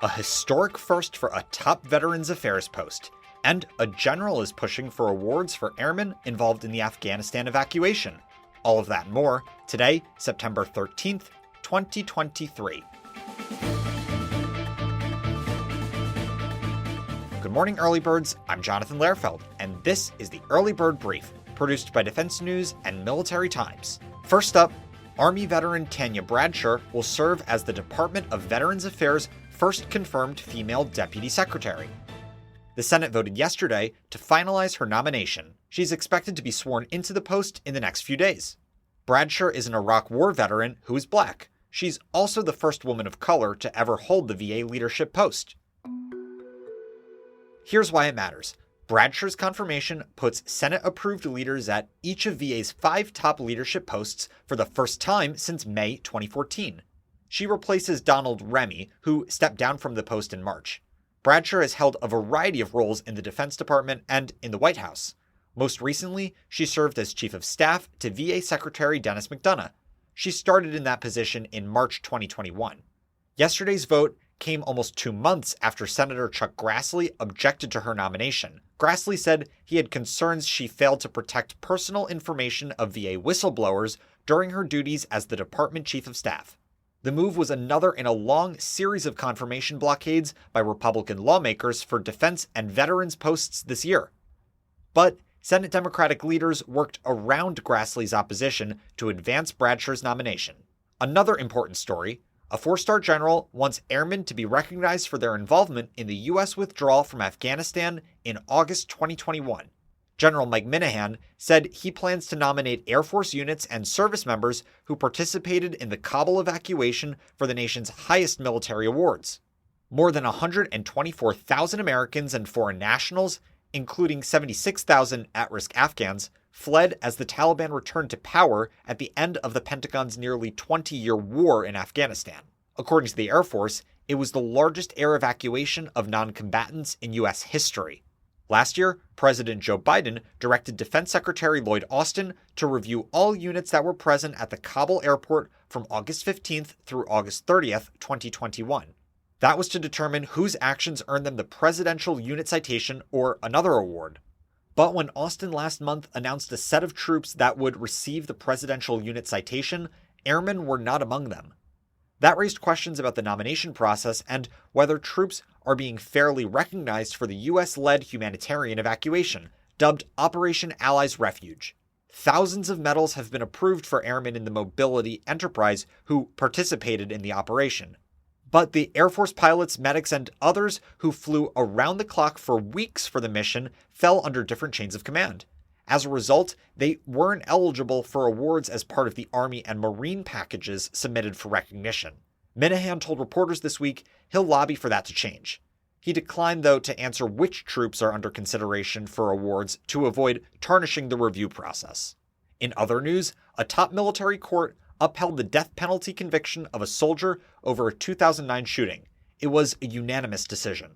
a historic first for a top Veterans Affairs post, and a general is pushing for awards for airmen involved in the Afghanistan evacuation. All of that and more today, September 13th, 2023. Good morning, Early Birds. I'm Jonathan Lehrfeld, and this is the Early Bird Brief, produced by Defense News and Military Times. First up, Army veteran Tanya Bradsher will serve as the Department of Veterans Affairs' first confirmed female deputy secretary. The Senate voted yesterday to finalize her nomination. She's expected to be sworn into the post in the next few days. Bradsher is an Iraq War veteran who is black. She's also the first woman of color to ever hold the VA leadership post. Here's why it matters. Bradsher's confirmation puts Senate-approved leaders at each of VA's 5 top leadership posts for the first time since May 2014. She replaces Donald Remy, who stepped down from the post in March. Bradsher has held a variety of roles in the Defense Department and in the White House. Most recently, she served as Chief of Staff to VA Secretary Dennis McDonough. She started in that position in March 2021. Yesterday's vote came almost 2 months after Senator Chuck Grassley objected to her nomination. Grassley said he had concerns she failed to protect personal information of VA whistleblowers during her duties as the Department Chief of Staff. The move was another in a long series of confirmation blockades by Republican lawmakers for defense and veterans posts this year. But Senate Democratic leaders worked around Grassley's opposition to advance Bradsher's nomination. Another important story: a 4-star general wants airmen to be recognized for their involvement in the U.S. withdrawal from Afghanistan in August 2021. General Mike Minahan said he plans to nominate Air Force units and service members who participated in the Kabul evacuation for the nation's highest military awards. More than 124,000 Americans and foreign nationals, including 76,000 at-risk Afghans, fled as the Taliban returned to power at the end of the Pentagon's nearly 20-year war in Afghanistan. According to the Air Force, it was the largest air evacuation of non-combatants in U.S. history. Last year, President Joe Biden directed Defense Secretary Lloyd Austin to review all units that were present at the Kabul airport from August 15th through August 30th, 2021. That was to determine whose actions earned them the Presidential Unit Citation or another award. But when Austin last month announced a set of troops that would receive the Presidential Unit Citation, airmen were not among them. That raised questions about the nomination process and whether troops are being fairly recognized for the U.S.-led humanitarian evacuation, dubbed Operation Allies Refuge. Thousands of medals have been approved for airmen in the mobility enterprise who participated in the operation. But the Air Force pilots, medics, and others who flew around the clock for weeks for the mission fell under different chains of command. As a result, they weren't eligible for awards as part of the Army and Marine packages submitted for recognition. Minahan told reporters this week he'll lobby for that to change. He declined, though, to answer which troops are under consideration for awards to avoid tarnishing the review process. In other news, a top military court upheld the death penalty conviction of a soldier over a 2009 shooting. It was a unanimous decision.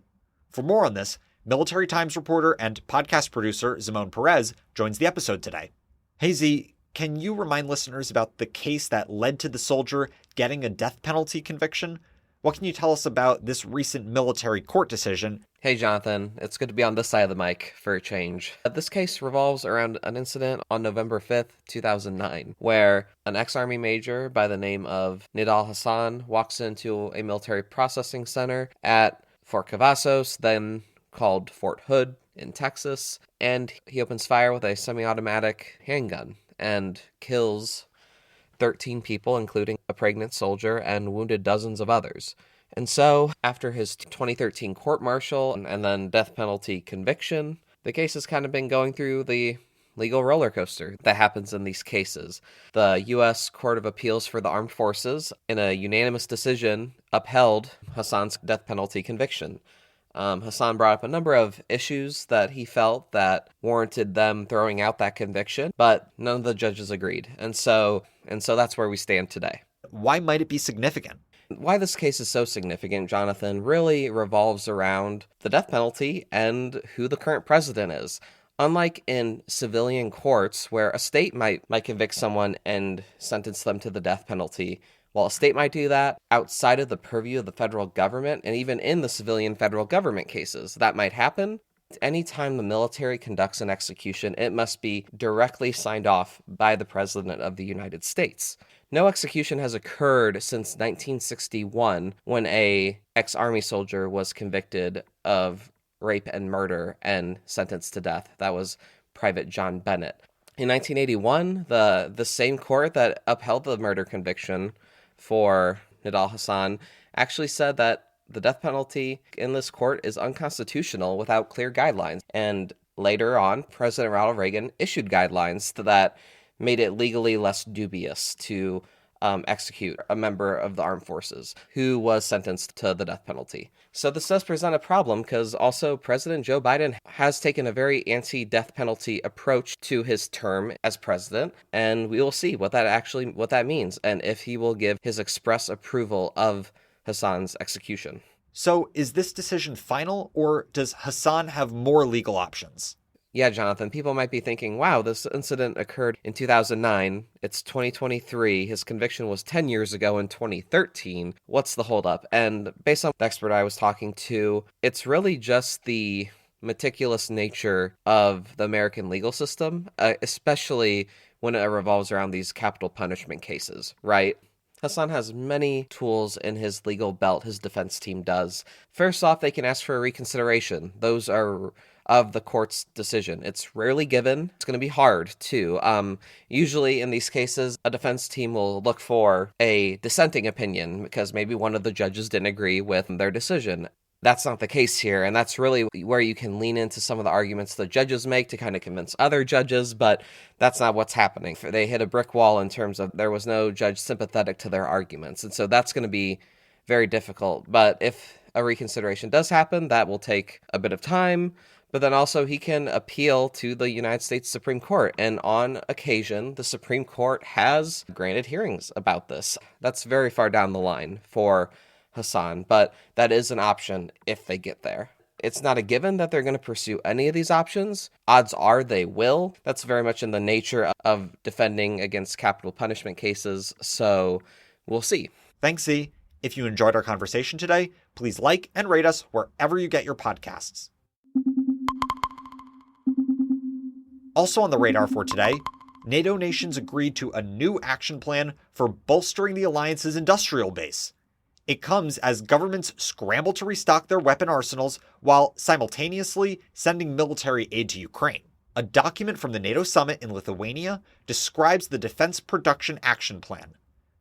For more on this, Military Times reporter and podcast producer Zimone Perez joins the episode today. Hey Z, can you remind listeners about the case that led to the soldier getting a death penalty conviction? What can you tell us about this recent military court decision? Hey Jonathan, it's good to be on this side of the mic for a change. This case revolves around an incident on November 5th, 2009, where an ex-Army major by the name of Nidal Hassan walks into a military processing center at Fort Cavazos, then called Fort Hood in Texas, and he opens fire with a semi-automatic handgun and kills 13 people, including a pregnant soldier, and wounded dozens of others. And so, after his 2013 court-martial and then death penalty conviction, the case has kind of been going through the legal roller coaster that happens in these cases. The U.S. Court of Appeals for the Armed Forces, in a unanimous decision, upheld Hassan's death penalty conviction. Hassan brought up a number of issues that he felt that warranted them throwing out that conviction, but none of the judges agreed. And so that's where we stand today. Why might it be significant? Why this case is so significant, Jonathan, really revolves around the death penalty and who the current president is. Unlike in civilian courts, where a state might convict someone and sentence them to the death penalty, While a state might do that, outside of the purview of the federal government, and even in the civilian federal government cases, that might happen. Anytime the military conducts an execution, it must be directly signed off by the President of the United States. No execution has occurred since 1961, when a ex-Army soldier was convicted of rape and murder and sentenced to death. That was Private John Bennett. In 1981, the same court that upheld the murder conviction for Nidal Hasan actually said that the death penalty in this court is unconstitutional without clear guidelines. And later on, President Ronald Reagan issued guidelines that made it legally less dubious to execute a member of the armed forces who was sentenced to the death penalty. So this does present a problem because also President Joe Biden has taken a very anti-death penalty approach to his term as president, and we will see what that means and if he will give his express approval of Hasan's execution. So is this decision final, or does Hasan have more legal options? Yeah, Jonathan, people might be thinking, wow, this incident occurred in 2009. It's 2023. His conviction was 10 years ago in 2013. What's the holdup? And based on the expert I was talking to, it's really just the meticulous nature of the American legal system, especially when it revolves around these capital punishment cases, right? Hasan has many tools in his legal belt, his defense team does. First off, they can ask for a reconsideration. Those are of the court's decision. It's rarely given. It's going to be hard, too. Usually in these cases, a defense team will look for a dissenting opinion because maybe one of the judges didn't agree with their decision. That's not the case here, and that's really where you can lean into some of the arguments the judges make to kind of convince other judges, but that's not what's happening. They hit a brick wall in terms of there was no judge sympathetic to their arguments, and so that's going to be very difficult. But if a reconsideration does happen, that will take a bit of time, but then also he can appeal to the United States Supreme Court, and on occasion, the Supreme Court has granted hearings about this. That's very far down the line for Hasan, but that is an option if they get there. It's not a given that they're going to pursue any of these options. Odds are they will. That's very much in the nature of defending against capital punishment cases, so we'll see. Thanks, Z. If you enjoyed our conversation today, please like and rate us wherever you get your podcasts. Also on the radar for today, NATO nations agreed to a new action plan for bolstering the alliance's industrial base. It comes as governments scramble to restock their weapon arsenals while simultaneously sending military aid to Ukraine. A document from the NATO summit in Lithuania describes the Defense Production Action Plan.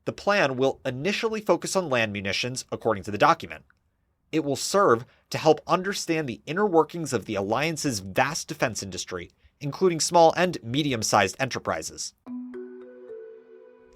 The plan will initially focus on land munitions, according to the document. It will serve to help understand the inner workings of the alliance's vast defense industry, including small and medium-sized enterprises.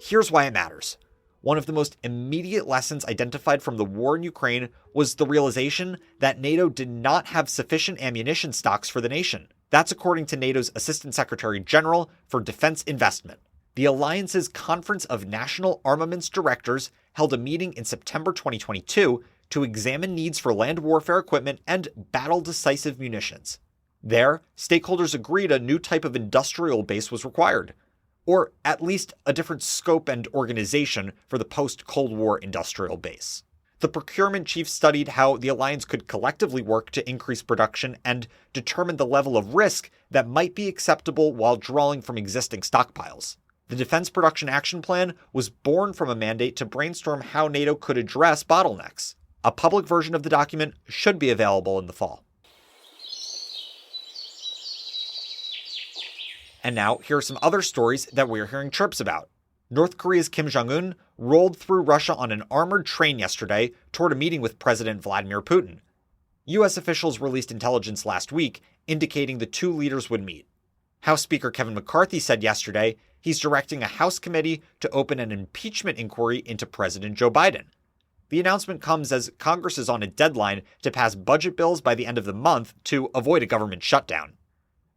Here's why it matters. One of the most immediate lessons identified from the war in Ukraine was the realization that NATO did not have sufficient ammunition stocks for the nation. That's according to NATO's Assistant Secretary General for Defense Investment. The alliance's Conference of National Armaments Directors held a meeting in September 2022 to examine needs for land warfare equipment and battle-decisive munitions. There, stakeholders agreed a new type of industrial base was required, or at least a different scope and organization for the post-Cold War industrial base. The procurement chief studied how the alliance could collectively work to increase production and determine the level of risk that might be acceptable while drawing from existing stockpiles. The Defense Production Action Plan was born from a mandate to brainstorm how NATO could address bottlenecks. A public version of the document should be available in the fall. And now, here are some other stories that we're hearing chirps about. North Korea's Kim Jong-un rolled through Russia on an armored train yesterday toward a meeting with President Vladimir Putin. U.S. officials released intelligence last week indicating the two leaders would meet. House Speaker Kevin McCarthy said yesterday he's directing a House committee to open an impeachment inquiry into President Joe Biden. The announcement comes as Congress is on a deadline to pass budget bills by the end of the month to avoid a government shutdown.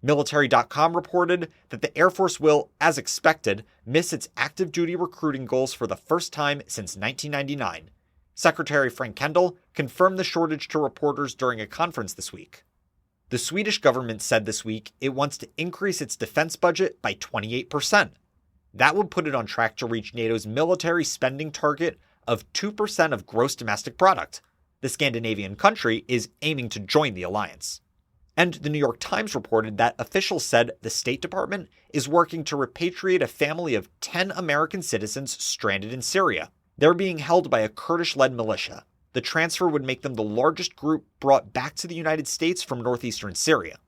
Military.com reported that the Air Force will, as expected, miss its active duty recruiting goals for the first time since 1999. Secretary Frank Kendall confirmed the shortage to reporters during a conference this week. The Swedish government said this week it wants to increase its defense budget by 28%. That would put it on track to reach NATO's military spending target of 2% of gross domestic product. The Scandinavian country is aiming to join the alliance. And the New York Times reported that officials said the State Department is working to repatriate a family of 10 American citizens stranded in Syria. They're being held by a Kurdish-led militia. The transfer would make them the largest group brought back to the United States from northeastern Syria.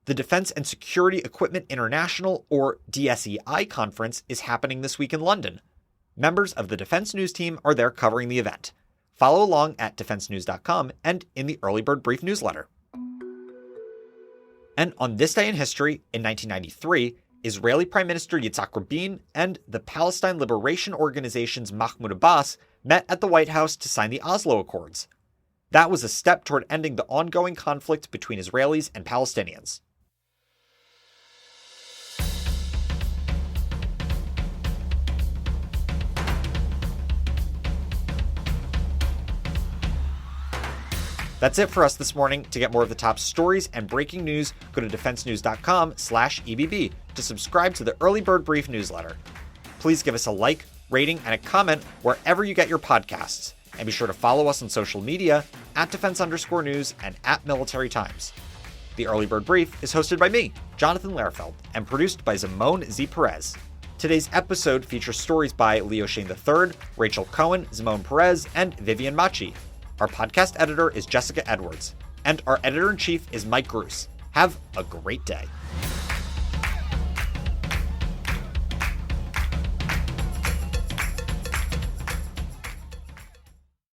The Defense and Security Equipment International, or DSEI, conference is happening this week in London. Members of the Defense News team are there covering the event. Follow along at defensenews.com and in the Early Bird Brief newsletter. And on this day in history, in 1993, Israeli Prime Minister Yitzhak Rabin and the Palestine Liberation Organization's Mahmoud Abbas met at the White House to sign the Oslo Accords. That was a step toward ending the ongoing conflict between Israelis and Palestinians. That's it for us this morning. To get more of the top stories and breaking news, go to defensenews.com/EBB to subscribe to the Early Bird Brief newsletter. Please give us a like, rating, and a comment wherever you get your podcasts. And be sure to follow us on social media at @defense_news and @Military Times. The Early Bird Brief is hosted by me, Jonathan Lehrfeld, and produced by Zimone Z. Perez. Today's episode features stories by Leo Shane III, Rachel Cohen, Zimone Perez, and Vivian Machi. Our podcast editor is Jessica Edwards, and our editor-in-chief is Mike Gruss. Have a great day.